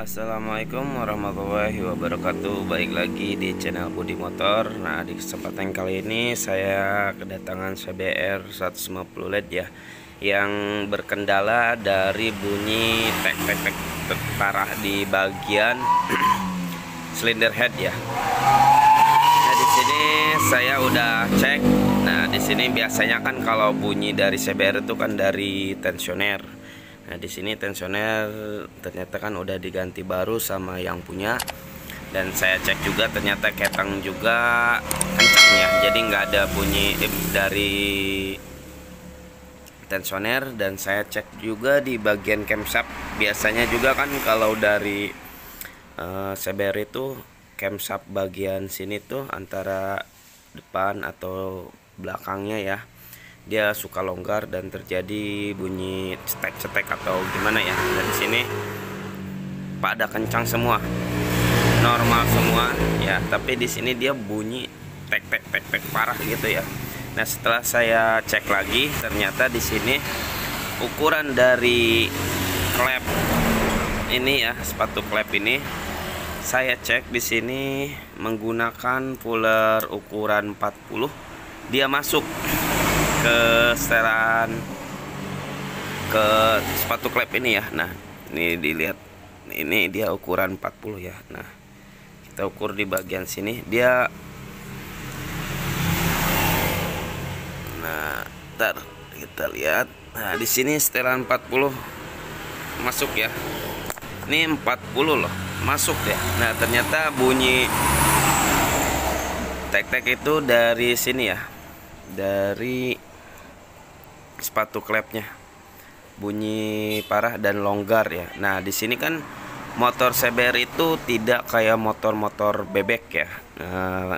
Assalamualaikum warahmatullahi wabarakatuh. Baik lagi di channel Budi Motor. Nah, di kesempatan kali ini saya kedatangan CBR 150 LED ya, yang berkendala dari bunyi tek tek tek parah di bagian silinder head ya. Nah, di sini saya udah cek. Nah, di sini biasanya kan kalau bunyi dari CBR itu kan dari tensioner. Nah, di sini tensioner ternyata kan udah diganti baru sama yang punya, dan saya cek juga ternyata ketang juga kencang ya, jadi nggak ada bunyi dari tensioner. Dan saya cek juga di bagian camshaft, biasanya juga kan kalau dari CBR itu camshaft bagian sini tuh antara depan atau belakangnya ya, dia suka longgar dan terjadi bunyi cetek-cetek atau gimana ya. Dan di sini pada kencang semua, normal semua ya, tapi di sini dia bunyi tek tek tek tek parah gitu ya. Nah, setelah saya cek lagi ternyata di sini ukuran dari klep ini ya, sepatu klep ini saya cek di sini menggunakan puller ukuran 40, dia masuk ke setelan ke sepatu klep ini ya. Nah, ini dilihat, ini dia ukuran 40 ya. Nah, kita ukur di bagian sini dia. Nah, ntar kita lihat. Nah, di sini setelan 40 masuk ya. Ini 40 loh, masuk ya. Nah, ternyata bunyi tek-tek itu dari sini ya, dari sepatu klepnya bunyi parah dan longgar ya. Nah, di sini kan motor CBR itu tidak kayak motor-motor bebek ya,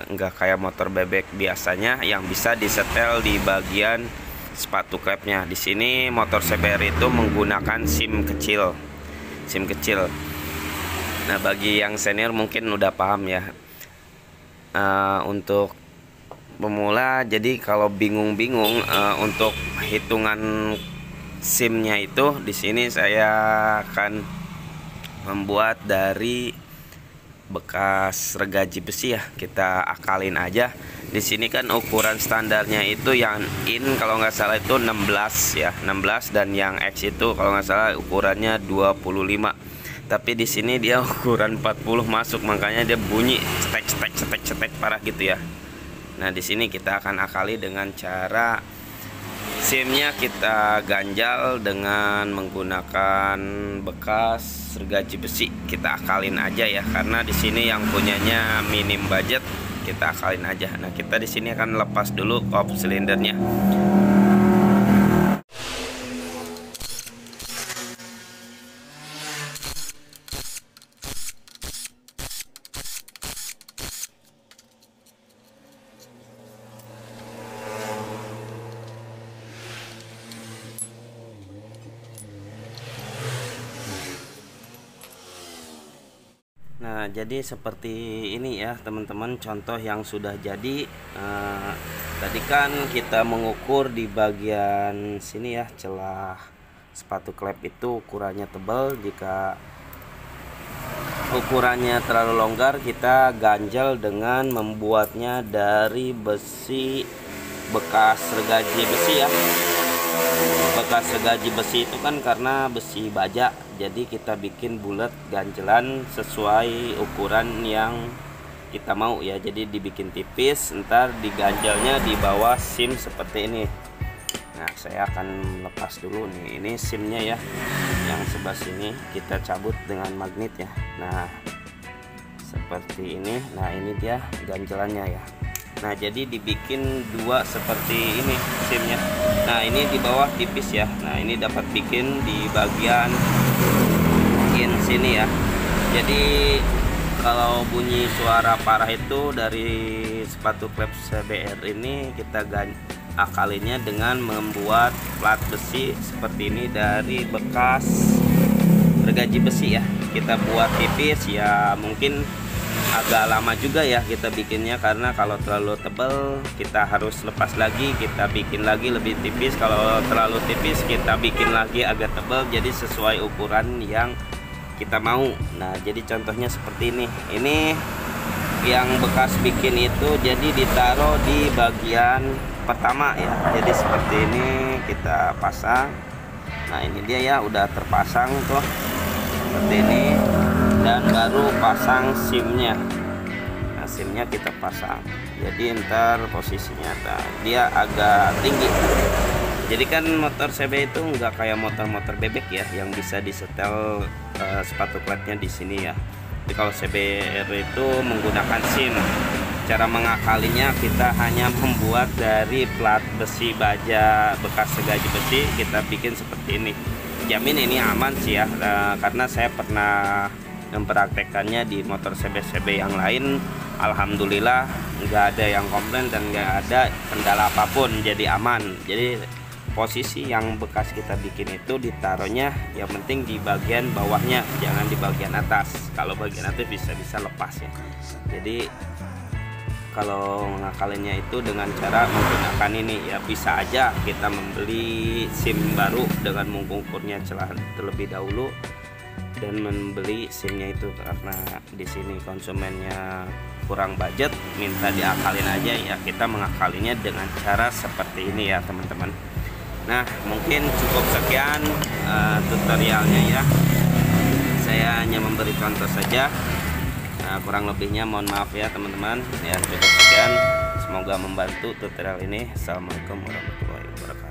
nggak kayak motor bebek biasanya yang bisa disetel di bagian sepatu klepnya. Di sini motor CBR itu menggunakan SIM kecil, SIM kecil. Nah, bagi yang senior mungkin udah paham ya. Untuk pemula, jadi kalau bingung-bingung untuk hitungan SIM-nya itu, di sini saya akan membuat dari bekas regaji besi ya. Kita akalin aja. Di sini kan ukuran standarnya itu yang in kalau nggak salah itu 16 ya, 16, dan yang X itu kalau nggak salah ukurannya 25. Tapi di sini dia ukuran 40 masuk, makanya dia bunyi cetek cetek cetek cetek parah gitu ya. Nah, di sini kita akan akali dengan cara SIM-nya kita ganjal dengan menggunakan bekas gergaji besi. Kita akalin aja ya, karena di sini yang punyanya minim budget, kita akalin aja. Nah, kita di sini akan lepas dulu kop silindernya. Nah, jadi seperti ini ya teman-teman, contoh yang sudah jadi. Tadi kan kita mengukur di bagian sini ya, celah sepatu klep itu ukurannya tebal. Jika ukurannya terlalu longgar, kita ganjal dengan membuatnya dari besi bekas regaji besi ya. Bekas regaji besi itu kan karena besi baja, jadi kita bikin bulat ganjelan sesuai ukuran yang kita mau ya. Jadi dibikin tipis, ntar diganjalnya di bawah SIM seperti ini. Nah, saya akan lepas dulu nih, ini SIM-nya ya, yang sebelah sini kita cabut dengan magnet ya. Nah, seperti ini. Nah, ini dia ganjelannya ya. Nah, jadi dibikin dua seperti ini SIM-nya. Nah, ini di bawah tipis ya. Nah, ini dapat bikin di bagian in sini ya. Jadi kalau bunyi suara parah itu dari sepatu klep CBR ini, kita akalinnya dengan membuat plat besi seperti ini dari bekas gergaji besi ya. Kita buat tipis ya, mungkin agak lama juga ya kita bikinnya, karena kalau terlalu tebal kita harus lepas lagi, kita bikin lagi lebih tipis. Kalau terlalu tipis kita bikin lagi agak tebal, jadi sesuai ukuran yang kita mau. Nah, jadi contohnya seperti ini yang bekas bikin itu jadi ditaruh di bagian pertama ya. Jadi seperti ini kita pasang. Nah, ini dia ya, udah terpasang tuh seperti ini, dan baru pasang SIM-nya. Nah, SIM-nya kita pasang, jadi ntar posisinya dia agak tinggi. Jadi kan motor CB itu nggak kayak motor-motor bebek ya, yang bisa disetel sepatu kletnya di sini ya. Jadi kalau CBR itu menggunakan SIM. Cara mengakalinya kita hanya membuat dari plat besi baja bekas segaji besi, kita bikin seperti ini. Jamin ini aman sih ya, karena saya pernah mempraktekannya di motor CB-CB yang lain. Alhamdulillah nggak ada yang komplain dan nggak ada kendala apapun, jadi aman. Jadi posisi yang bekas kita bikin itu ditaruhnya yang penting di bagian bawahnya, jangan di bagian atas. Kalau bagian atas bisa lepas ya. Jadi kalau mengakalinya itu dengan cara menggunakan ini ya, bisa aja kita membeli SIM baru dengan mengukurnya terlebih dahulu dan membeli SIM-nya itu, karena di sini konsumennya kurang budget minta diakalin aja ya, kita mengakalinya dengan cara seperti ini ya teman-teman. Nah, mungkin cukup sekian tutorialnya ya, saya hanya memberi contoh saja. Nah, kurang lebihnya mohon maaf ya teman-teman ya. Cukup sekian, semoga membantu tutorial ini. Assalamualaikum warahmatullahi wabarakatuh.